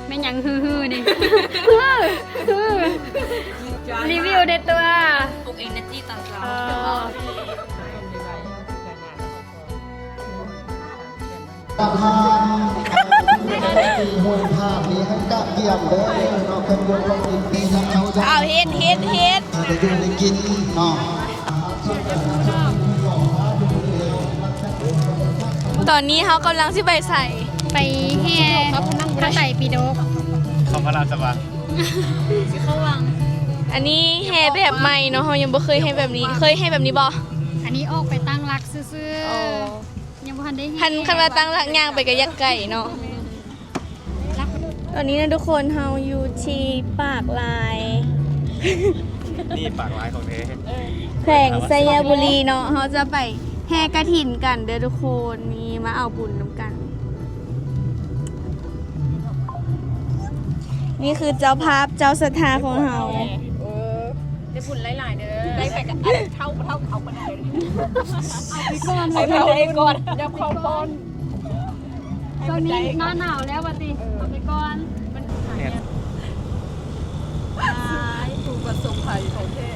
ไม่ยังฮือนี่รีวิวในตัวปลุกเองนะจี้ตอนเช้าประธานห่วยภาพนี้ให้กะเกี่ยมเด้อเนาะเป็นวงของอีกปีนะเขาจะเอาเฮ็ดจะอยู่ในกินเนาะตอนนี้เขากำลังที่ไปใส่ ไปแห่พระไตรปิฎก เขามาลาสวัสดิ์ เขาวังอันนี้แห่แบบใหม่เนาะเขายังบ่เคยแห่แบบนี้เคยแห่แบบนี้บ่อันนี้ออกไปตั้งรักซื่อๆยังบ่ทันได้แห่คันมาตั้งหลักย่างไปกับยักษ์ไก่เนาะตอนนี้นะทุกคนเฮาอยู่ที่ปากลาย นี่ปากร้ายของเธอ แขวงไซยบุรีเนาะเขาจะไปแห่กระถินกันเด้อทุกคนมีมาเอาบุญน้ำกัน นี่คือเจ้าภาพเจ้าศรัทธาของเฮาได้บุญหลายๆเด้อได้ไปกับเท่าเขาคนเดียวเอาไปก่อนอย่าเข้าต้นตอนนี้หน้าหนาวแล้วปะติเอาไปก่อนมันถูกประสบภัยของเท่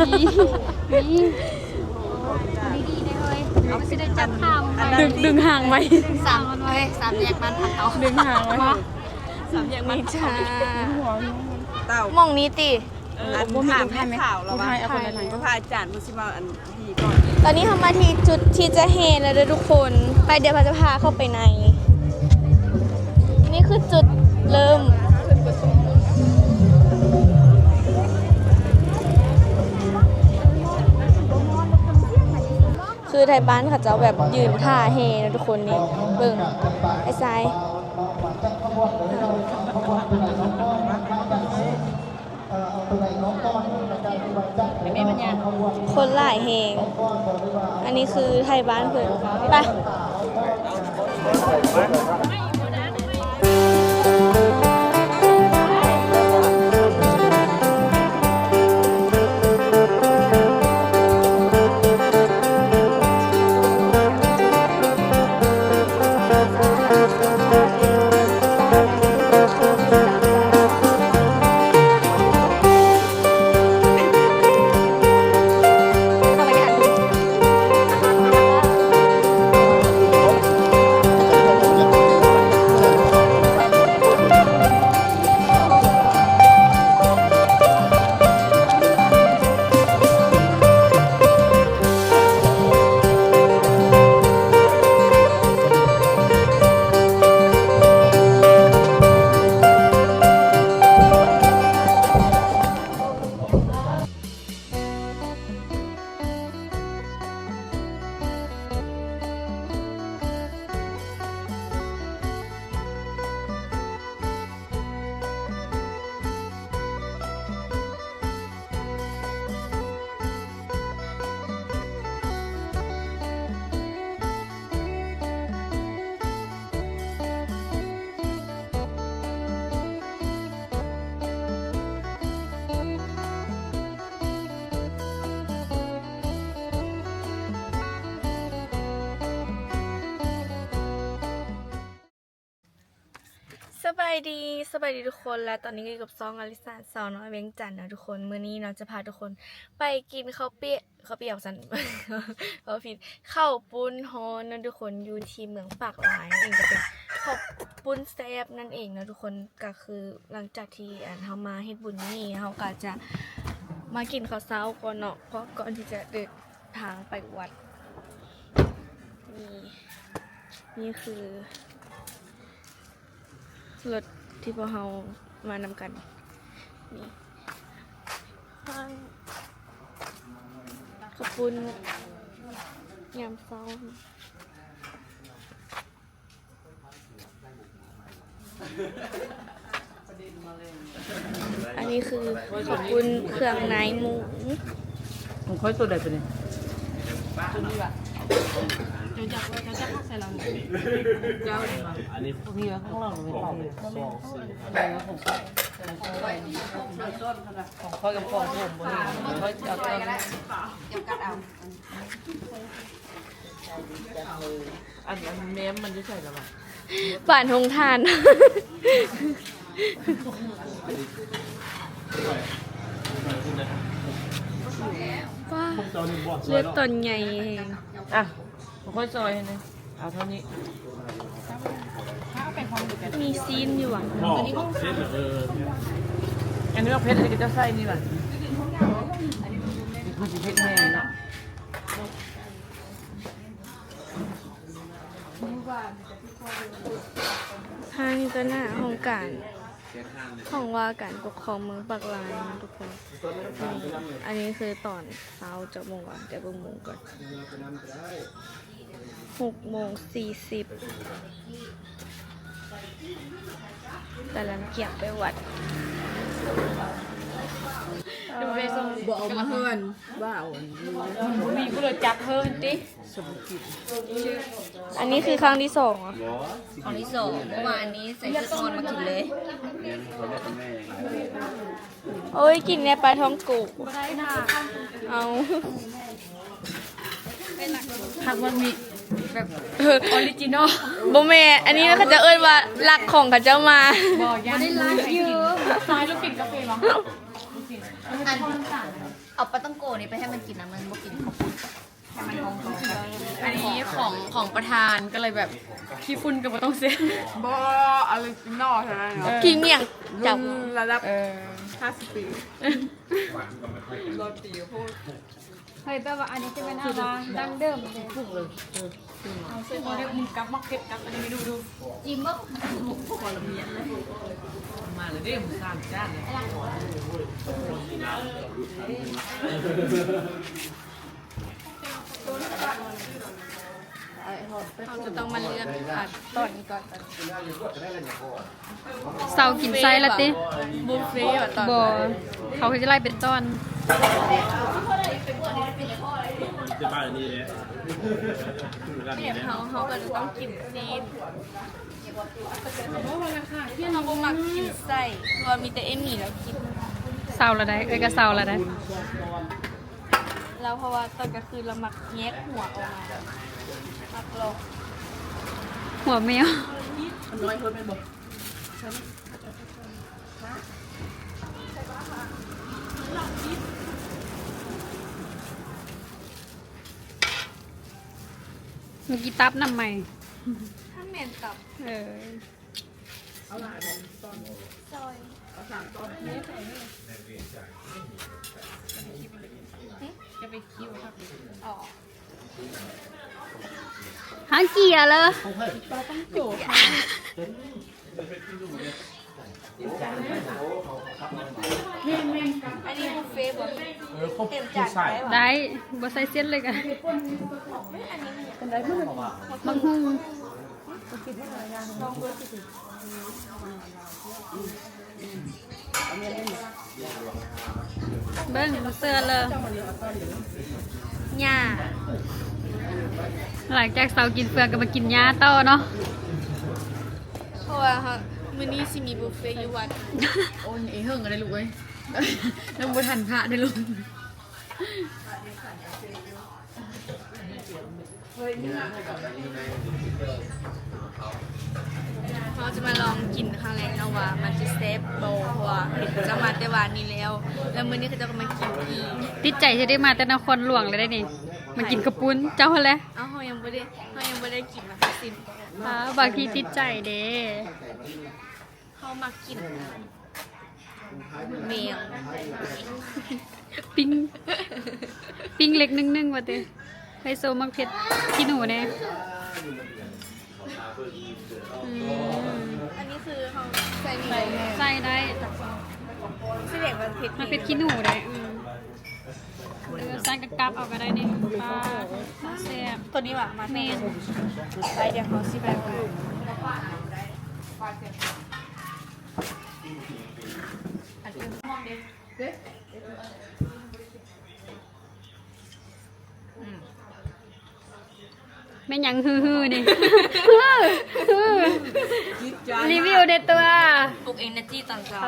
นี่ดีได้เลยเอาไปสิได้จับข้าวดึงห่างไหมสามมันไว้สามแยกบ้านพักเขาดึงห่างไหมสามแยกมันชามองนี้ติถามให้ข่าวเราว่าพระอาจารย์มุสิมาอันที่ก่อนตอนนี้ทำมาที่จุดที่จะเฮแล้วเด้อทุกคนไปเดี๋ยวพาจะพาเข้าไปในนี่คือจุดเริ่มคือไทยบ้านเขาจะแบบยืนท่าเฮนะทุกคนนี่เบิ่งไอ้ซ้ายคนหลายเฮงอันนี้คือไทยบ้านเพิ่นไปสบายดีทุกคนและตอนนี้ก็อยู่กับซองอลิซาสาวน้อยเวียงจันทร์นะทุกคนมื้อนี้เราจะพาทุกคนไปกินข้าวเปี๊ยกสัน ข้าวปุ้นฮอนนะทุกคนอยู่ที่เมืองปากหลายนั่นเองก็เป็นข้าวปุ้นแซ่บนั่นเองนะทุกคนก็คือหลังจากที่เฮามาเฮ็ดบุญนี่เฮาก็จะมากินข้าวเช้าก่อนเนาะเพราะก่อนที่จะเดินทางไปวัดนี่คือรถที่พวกเรามานำกันนี่ข้างขอบคุณยามเช้าอันนี้คือขอบคุณเครื่องในหมูผมค่อยตัวใดไปเลยจะพักใส่เราเจ้าอันนี้มีแล้วข้างล่างไม่ต่อเลยของค่อยกับของผมบนนี้ค่อยเอาเก็บกัดเอา อันเมมมันจะใส่ละมั้ง บ้านทงทาน ว้าเลือดตนใหญ่เอง อ่ะค่อยซอยให้นะเอาเท่านี้ มีซีนอยู่อ่ะ อันนี้ว่าเพชรอะไรก็จะใส่นี่แหละมันจะเพชรแห้งเนาะ ทางนี้ก็หน้าของการของว่าการปกครองเมืองปากลายนะทุกคนอันนี้คือตอนเช้าจะโมงก่อนแต่เบิ่งโมงก่อน6:40แต่ลังเกียบไปวัด ไปส่งบ่เอามาเฮิร์นบ้าอ่อนมีผู้เลยจับเฮิร์นติสมจิต อันนี้คือครั้งที่สองอ่ะ ของที่สองเมื่อวานนี้ใส่ชุดนอนมากินเลย โอ้ยกินเนี่ยปลาท้องกุกเอา ผักมันมีแบบออริจินอล โบแม่อันนี้เขาจะเอิ้นว่าหลักของเขาเจ้ามา บอกยังได้ไลฟ์เยอะซ้ายลูกปิ่นกาแฟหรอเอาปลาต้องโกนี่ไปให้มันกินนะมันบ่กินข้าวปุ้นให้มันหอมๆอันนี้ของประธานก็เลยแบบขี้ฝุ่นก็บ่ต้องเสีย บ่อะไรนอกเท่านั้นเนาะ ขี้เมี่ยงจับ ระดับ50 ปี เฮ้ยแปลว่าอันนี้จะเป็นอะไรดังเดิมเลยถูกเลยเอาเส้นมาเรียกมึงกับมักเก็ตกับอันนี้ไปดูจิ้มบ่ มาเลยเด้ผม3จานเลย เราจะต้องมาเลือกอัดตอนนี้ก่อน เสากินไส้ละติ บุฟเฟ่ต์อะตอน บ่เขาจะไล่เป็นต้น จะบ้านนี่เลยร้านนี้เลย เขาก็จะต้องกินซีนเราบ่มักกินไส้เพราะว่ามีแต่เอ็มมี่แล้วกิน เสาละได้เอ้ยก็เสาละได้ แล้วเพราะว่าตอนกลางคืนเรามักแยกหัวออกมามักลง หัวแมว น้อยเพิ่นเป็นบ่ เมื่อกี้ตับน้ำใหม่ ถ้าแมนตับ เออ ซอย จะไปคิวครับ อ๋อ หางเกียร์เลย อันนี้บุฟเฟ่ต์บ่เต็มจานได้บ่ ได้บ่ใส่เส้นเลยกันบางหุ่งเบิ้งเสื้อเลยหญ้าหลังจากเสากินเฟืองก็มากินหญ้าต่อเนาะ เพราะว่ามื้อนี้สิมีบุฟเฟ่ต์อยู่วัด โอ้ยเฮิงอะไรลูกเอ้ยน้ำบุทันพระได้ลูก เราจะมาลองกินครั้งแรกนะว่ามันจะเซฟโบเพราะว่าเห็นจะมาแต่วานนี้แล้ว แล้วมื้อนี้เขาจะมากินอีก ติดใจจะได้มาแต่นครหลวงเลยได้นี่มากินกระปุ้นเจ้าอะไร เอ้าเขายังไม่ได้กินนะสิน บางทีติดใจเด้ เขามากินแมว ปิ้งปิ้งเล็กนึ่งๆว่าเต้ไฮโซมักเผ็ดขี้หนูเนี่ย อันนี้คือเขาใส่มี ใส่ได้ เสด็จมันเผ็ด มันเป็นขี้หนูได้ใส่กระกับเอาก็ได้นี่ปลาแซ่บ ตัวนี้ว่ะมา เมน ไปเดี๋ยวเขาสิไปมา แม่นหยังฮือๆนี่ รีวิวได้ตัว ปลุกเอเนอร์จีตอนเช้า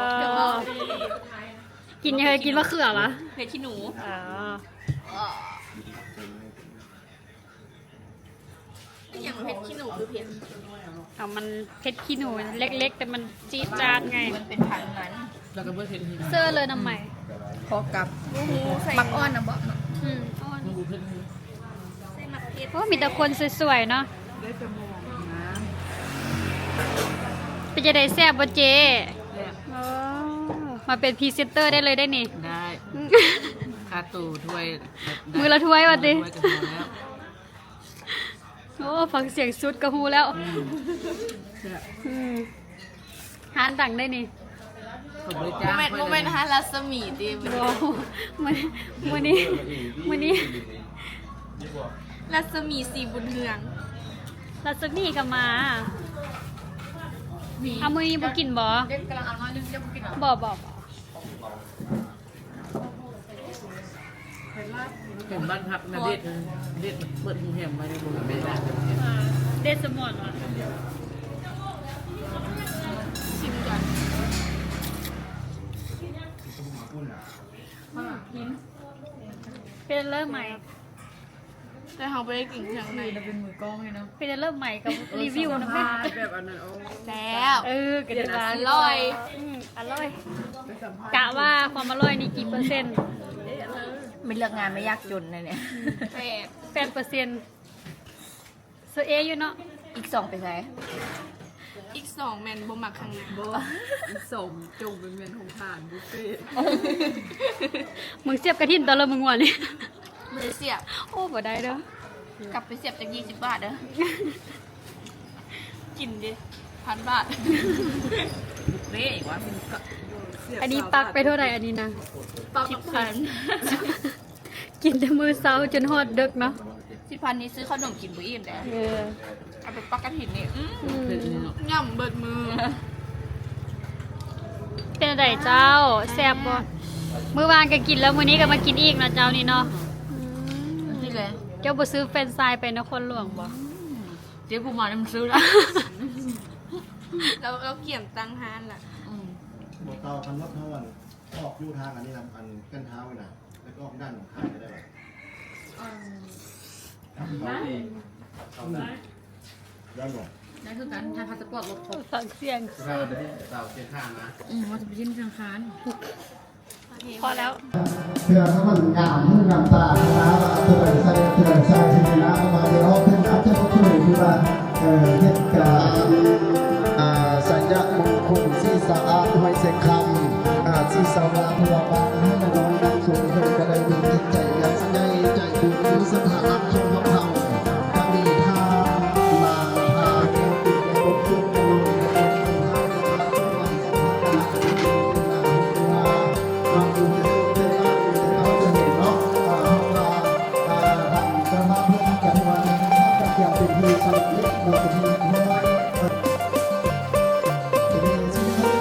กินยังไงกินมะเขือเหรอ เพชรขี้หนู อ๋อ อย่างเผ็ดขี้หนูคือเผ็ด เอามันเผ็ดขี้หนูเล็กๆ แต่มันจี๊ดจ๊าดไง มันเป็นพันนั้น แล้วก็เบิดเผ็ดหิน เสื้อเลยน้ำใหม่ พอกับ ใส่ มักอ้อนนะบ่ อ้อน มันกูเผ็ดหิน ใส่มักเผ็ด โอ้มีแต่คนสวยๆเนาะ ได้จมูกนะ เป็นจะได้แซ่บบ่เจ แล้ว อ๋อมาเป็นพรีเซนเตอร์ได้เลยได้นี่ ได้คาตูถ้วย มือละถ้วยว่ะติ ถ้วยกับมือแล้ว โอ้ฟังเสียงสุดกระหูแล้วอืมหานดังได้นี่ ผมบริจาค โมเมนต์ฮะรัศมีดี โอ้มื้อนี้ รัศมีสีบุญเฮือง รัศมีก็มาเอามื้อนี้บ่กินบ่ เด็กกำลังเอาน้อยนึงจะกิน บ่ เห็นบ้านพักนะเด็ดเปิดหูแหมไว้ในบุญไม่ได้ เดสมอนว่ะ ชิมก่อน เป็นเริ่มใหม่ แต่เขาไม่ได้กินเครื่องใน เป็นมือกล้องเลยเนาะ เป็นเริ่มใหม่กับรีวิวนะแม่ แบบอันนั้นโอ้ แล้ว ก็จะร้าน อร่อย อร่อยกะว่าความอร่อยนี่กี่เปอร์เซ็นต์ ไม่เลือกงานไม่ยากจนนะเนี่ย 8%โซเออยู่เนาะ อีก2ไปใช้ อีก2แมนบ่มักข้างใน สมจงเป็นเมียนของทานบุฟเฟ่ มึงเสียบกระถินตอนละมึงวันนี้ ไม่ได้เสียบ โอ้บ่ได้เด้อก ลับไปเสียบจาก20 บาทเด้อกินดิ1,000 บาท บุฟเฟ่ว่าเป็นก็ อันนี้ปักไปเท่าไหร่อันนี้นะ ปักพัน กินแต่มื้อเช้าจนฮอดดึกเนาะ 10,000นี้ซื้อขนมกินบ่อิ่มแล้ว เออ เอาไปปักกระถิ่นนี่ เป็นเนาะ ย่ำเบิดมือ เป็นไดเจ้าแซ่บบ่มื้อวานก็กินแล้วมื้อนี้ก็มากินอีกนะเจ้านี่เนาะ นี่เลย เจ้าบ่ซื้อแฟรนไชส์ไปนครหลวงบ่ เจ๊ผู้มาน้ำซื้อแล้ว เราเกี่ยมตังฮานล่ะ บอกเตาคันรถเท่าวันออกอยู่ทางอันนี้นะอันกันเท้าไปนะแล้วก็ออกด้านของข้างไปได้ไหมด้านหลัง นั่นคือการทานพาสปอร์ตรถครบ ฟังเสียง เราได้เตาเชียงข้างนะ ว่าจะไปยื่นธนาคาร พอแล้ว เพื่อถ้ามันงามมืองามตานะเพื่อใส่เพื่อใส่สิ่งนะมาเดี๋ยวเอาเป็นอาจจะช่วยคือว่าเหตุการณ์สัญญามงคลสีสะอาดด้วยเสกคำสีสวาเพื่อบางให้น้องดังสูงเพื่อจะได้มีจิตใจอย่างใหญ่ใจบุญมีสถานะชมของเราก็มีทางมาทางติดในบทจุดในเราดูจะเราจะเห็นเนาะเราจะมาเพื่อที่จะวันนี้จะเกี่ยวเป็นที่สลับเล็กเราจะมีน้อยจะมีสิ่งที่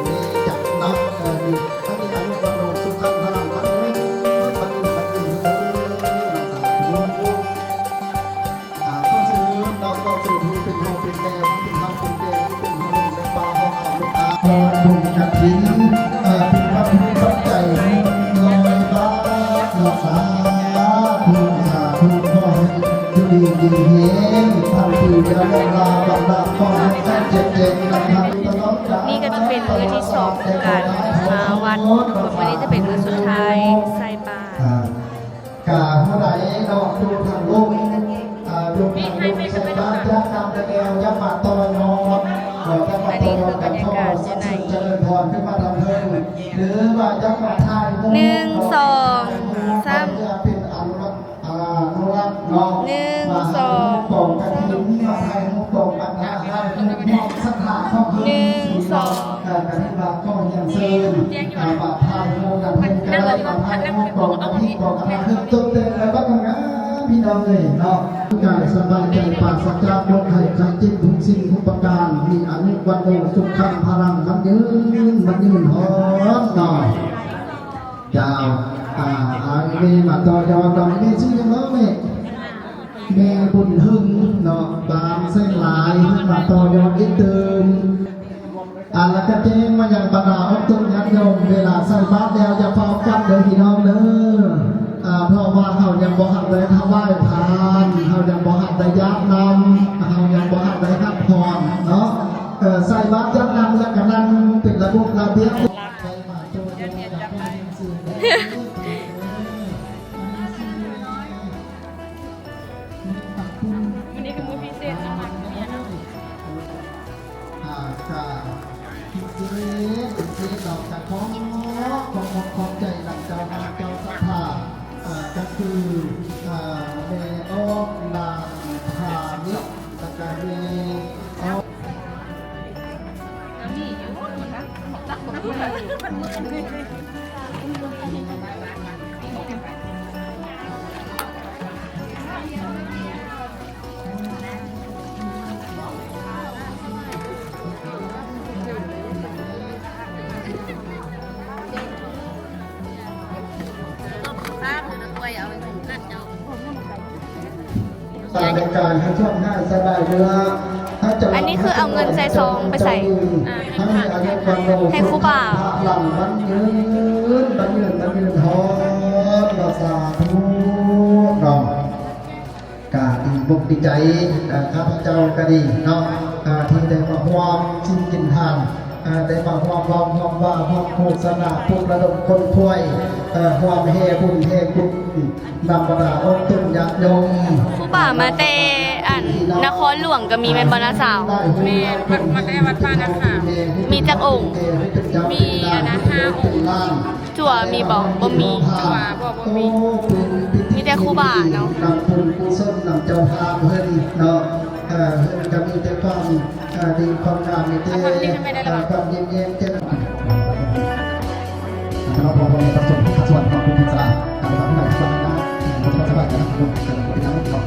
มีจับนับมีทั้งนี้ทั้งนี้เราสุขันพลังทั้งนี้ทั้งนี้ทั้งนี้เราข้อซื้อเราก็ซื้อที่เป็นโฮเป็นแดงเป็นทำเป็นแดงเป็นโฮเป็นปลาห้องเอาเป็นอาบุญกระถิ่นเป็นพระพุทธใจลอยฟ้าเราสาธุสาธุขอให้ดีดีเห็นทำที่จะเวลาบำบัดขอให้ท่านเจ็บเจ็บนะครับตลอดกาล นี่ก็จะเป็นมื้อที่2ของการมาวัดวันนี้จะเป็นมื้อสุดท้ายใส่บาตร กาเท่าไหร่ดอกดูทางลูกดูทางลูกใส่บ้านยักษ์นำตะแกวยักษ์มาตอยนอนยักษ์มาตอยนอนกับพ่อสัตว์เจริญพรขึ้นมาทำเพิ่มหรือว่ายักษ์มาทาย 1 2 3 เป็นอนุรักษ์อนุรักษ์น้อง 1 2 ตรงกันถึงมาไทยมุกตรงกันนะได้มองสถานข้อพื้นการปฏิบัติข้อยังเซินบาดไทยโมกันเป็นการบาดไทยโมตรงกันที่ตรงกันคือจุดเด่นแล้วก็ทำงานพี่น้องเลยเนาะกายสบายใจปราศจากโรคไข้ไข้เจ็บทุกสิ่งทุกประการมีอนุวันโอสุขังพลังมันยืนหอมหน่อยยาวอันนี้มาต่อยอดตอนนี้ชื่อยังไงแม่บุญหึงเนาะบางเส้นลายมาต่อยอดอีกตื่นแล้วก็เจ้งมาอย่างบรรดาออกตุนยักษ์ยงเวลาใส่บาตรแล้วจะฟ้องกันเด้อพี่น้องเด้อเพราะว่าเขา ยังบ่หักได้ถวายทานเฮายังบ่หักได้ยักนำเฮายังบ่หักได้รับพรเนาะใส่บาตรยักนำแล้วก็นั่งเป็นระบบระเบียบใส่บาตรโจรจับได้สิ่งใดวันนี้คือมือพิเศษนะคะเนี่ยนะ กาพิเศษดอกกระของใจหลังเจ้ามาเจ้าสภาก็คือเมออกนามพาณิชย์ตะการเมออก มีอยู่นะจักมันมือ ตามในการให้ช่วงให้สบายเรือ อันนี้คือเอาเงินใส่ซองไปใส่ให้ครูบ่าว หลังมันยืนทอนภาษาทุกน้องกาดีบุกดีใจข้าพเจ้าก็ดีเนาะที่ได้มาร่วมชิมกินทานได้มาร่วมว่าร่วมโฆษณาปลุกระดมคนถ้วยร่วมเฮบุญนำบรรดาองค์ตุนยักษ์ยง ครูบ่ามาแต่อันนครหลวงก็มีเป็นบรรณาสาว มีวัดได้วัดป้านะคะ มีจักองค์ มีนะ5 องค์ จั่วมีบอกบ่มี บอกว่ามี มีแต่ครูบ่าเนาะ นำบุญกุศลนำเจ้าภาพเพิ่นเนาะจะมีแต่ความดีความงามมีแต่ความเย็นๆเจ้าเราพอมีประสบการณ์ส่วนของคุณพิจารณาการทำให้สบายนะสบายนะคุณเป็นน้ำขอบ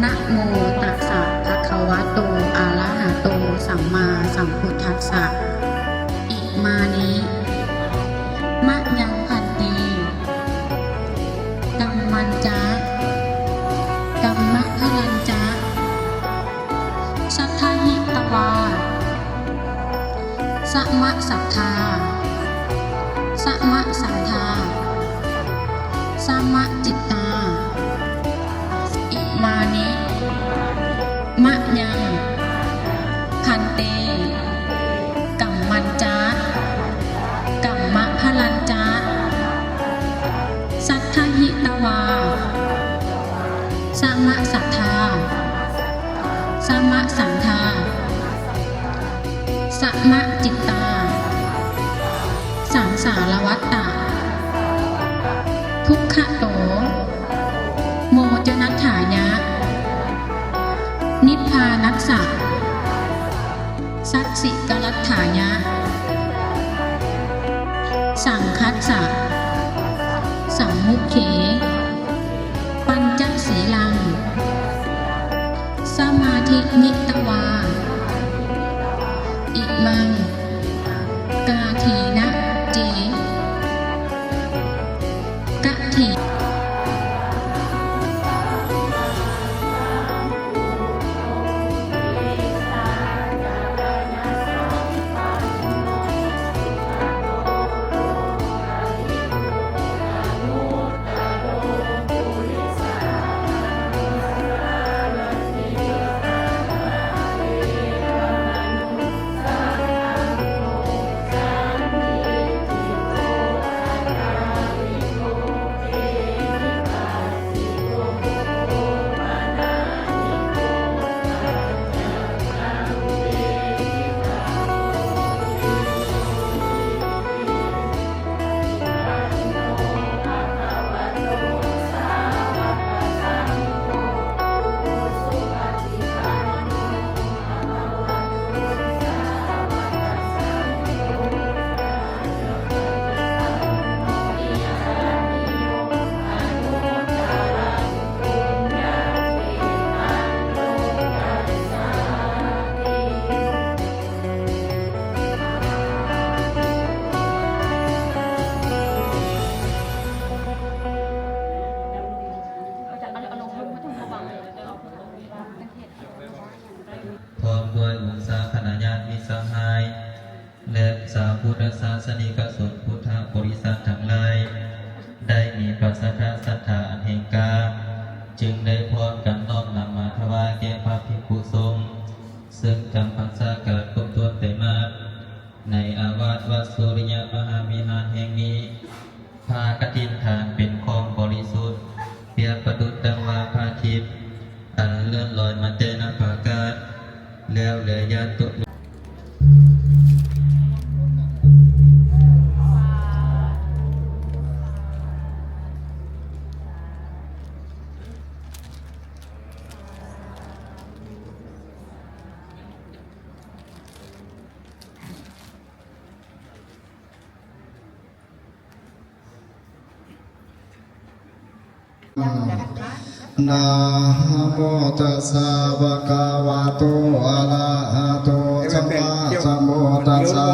นะโมตัสสะภะคะวะโตอะระหะโตสัมมาสัมพุทธัสสะอิมานิมะยังพันติกัมมันจะกัมมะพลันจะสัทธาหิตวาสัมมะสัทธาสัมมะสัทธาสัมมะจิตตาอิมานิมะยังพันเตกัมมันจะกัมมะพลันจะสัทธหิตวาสัมมะสัทธาสัมมะสังฆาสัมมะจิตตาสังสารวัฏฏะทุกขโตโมจนัฏฐายะนิพพานัสสะสัตสิกลัฏฐายะสังคัสสะสัมมุขเขปัญจศีลังสมาธินิตวาอิมังกาทีนะเจกะที ด้วยวงศาคณาญาติมิตรสหายและสาพุทธศาสนิกชนพุทธบริษัททั้งหลายได้มีปัสสัทธาศรัทธาอันแห่งกาจึงได้พร้อมกันน้อมนำมาถวายแก่พระภิกษุสงฆ์ซึ่งจำพรรษาเกิดครบถ้วนเต็มมาในอาวาสวัดสุริยมหาวิหารแห่งนี้พากฐินทานเป็นของบริสุทธิ์เปรียบประดุจดังว่าพระอาทิตย์อันเลื่อนลอยมาแต่นภาอากาศแล้วเหลือญาติตุนะโมตัสสะภะคะวะโตอะระหะโตสัมมาสัมพุทธัสสะ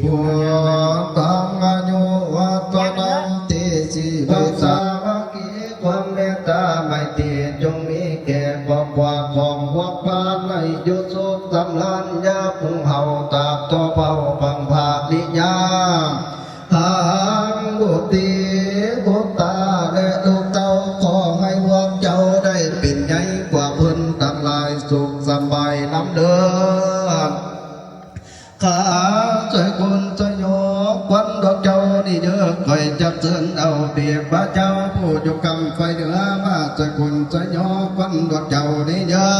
พุทธังอนุวัตนันติสิวิสาวกีความเมตตาไมตรีจงมีแก่ครอบครัวของพวกพานในยุสุขสำลันยาพุงเฮาตาบตัวเผาพังภาลิยาหังบุตรีบุตตาและลูกเต้าขอให้พวกเจ้าได้เป็นใหญ่กว่าเพิ่นทั้งหลายสุขสบายน้ำเด้อข้าช่วยคุณช่วยโยกวันดอกเจ้านี่เด้อคอยจับเชิญเอาเปรียบพระเจ้าผู้ยกกำไฟเหนือมาช่วยคุณช่วยโยกวันดอกเจ้านี่เด้อ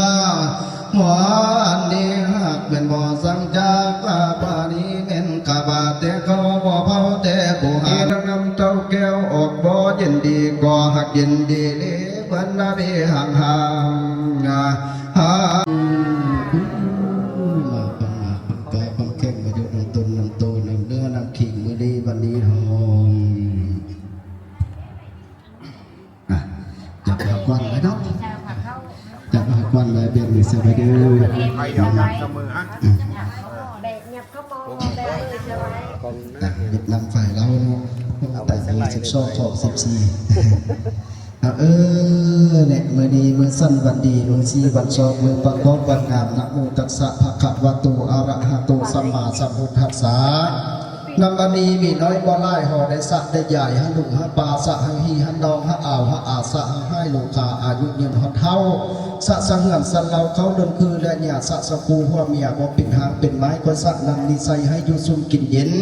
หัวอันนี้หากเป็นบ่อสังจากปานี้เป็นข้าบาแต่เขาบ่เผาแต่ผู้หาดังนำเจ้าแก้วออกบ่เย็นดีก็หักเย็นดีเลยวันนาเบห่างห่างหาแก่ความเข้มมาดูน้ำตุนน้ำโตน้ำเนื้อน้ำขิงมือดีวันนี้หอมจับหักวันเลยเนาะจับหักวันเลยเบียดมือเสียไปดูหยิบนำฝ่ายเราแต่มี12 เนี่ยมือดีมือสั้นวันดีมือซีวันชอบมือประกอบวันงามนะโมตัสสะภะคะวะโตอะระหะโตสัมมาสัมพุทธัสสะนำบันนี้มีน้อยบ่ไล่ห่อได้สักได้ใหญ่ฮะลุงฮะปาสะฮะฮีฮะนองฮะอ่าวฮะอาสะฮะให้ลูกาอายุยืนฮะเท่าสะสังเหือนสันเราเขาเดินคือและเนี่ยสะสกูหัวเมียบ่เป็นหางเป็นไม้ก็สะนำนิสัยให้อยู่ซุ่มกินเย็น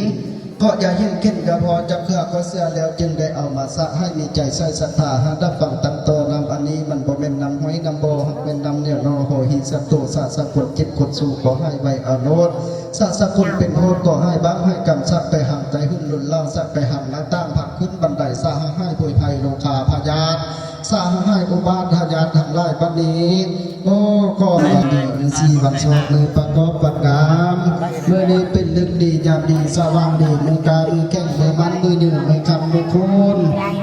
ก็อย่าเห็นเข็นก็พอจับเครือก็เสียแล้วจึงได้เอามาสะให้มีใจใส่ศรัทธาหาดับฟังตั้งโตนำอันนี้มันบ่เป็นนำห้อยนำโบเป็นนำเนี่ยนอโหหิสัตโตสะสกุลจิตขดสู่ขอให้ไวอโนดสะสกุลเป็นโหดก็ให้บ้างให้กำสักไปห่างใจหุ่นหลุนล่างสักไปห่างหน้าตั้งผักขึ้นบันไดสะให้ป่วยภัยโลคาพยาธิสะให้อุบาทญาติทั้งหลายบัดนี้โอ้ก็ดีสีวันโชคมือประกอบปัดงามเมื่อนี้เป็นลึกดียามดีสว่างดีมือกามือแข้งมือมันมือยืนมือคำมือคุณ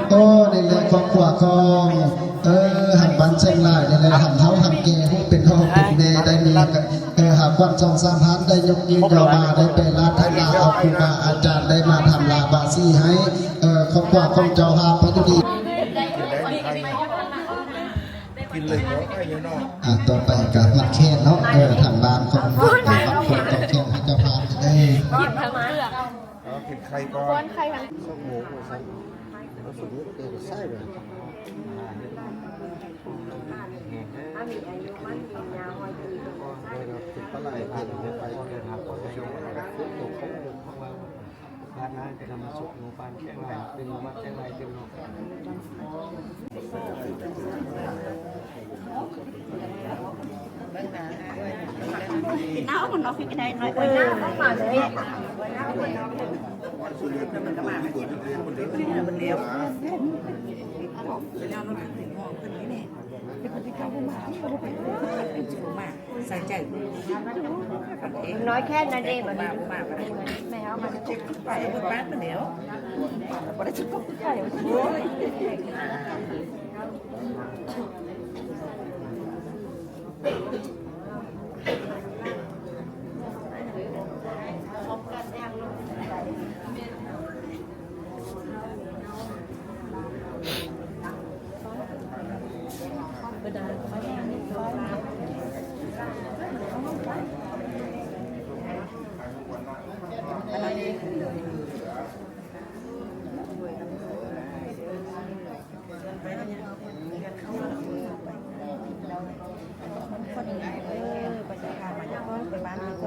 โอ้ในแหละของขวาคองหันบันเชียงรายในแหละหันเท้าหันเกย์เป็นห้องเป็นเนได้มีหากวัน2-3 พันได้ยกยืนยาวมาได้เป็นราธนาเอาครูบาอาจารย์ได้มาทำลาบาซี่ให้ของขวาของเจ้าหาพระตุดีต่อไปกับวัดแค่เนาะทางบ้านของวัดแค่ให้เจ้าพาไปได้กินทั้งเปลือกกินไข่ก่อน ก้อนไข่ทั้งส้มหมูใส่แล้วสุดนี้เกิดไส้เลยมีอายุมันยืนยาวไปติดปลาไหลผ่านไปเดินหาคนชมอะไรฟุตตกเขาของเราพาน้าจะทำสุกหมูปานแข็งแรงเป็นวัดแข็งแรงเป็นโลกน้าคนน้องฟิกได้น้อยหน้าเข้ามาเลยสุดยอดมันก็มาเก็บมันเลี้ยวแล้วเราถึงมองคนนี้เนี่ยเป็นคนที่เข้ามาเป็นจุดมากใส่ใจน้อยแค่นั้นเองแบบนี้ไม่เอามาจุดไปบนบ้านมันเดี๋ยวพอได้จุดก็ไข่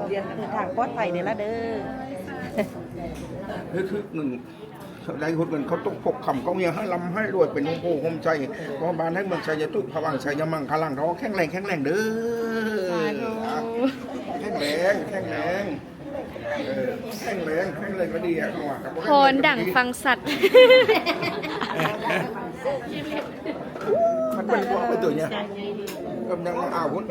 เรียนคือทางปลอดภัยเด้อละเด้อ คือหนึ่งหลายคนเขาต้องพกคำเขาเนี่ยให้ลำให้รวยเป็นโอ้โหห่มใจเพราะบ้านให้เมืองชัยตุพวังชัยมังคลังท้อแข็งแรงเด้อแข็งแรงก็ดีอะเขาว่า พรดั่งฟังสัตว์ มันเป็นพวกเป็นตัวเนี่ยกำลังเอาหุ่น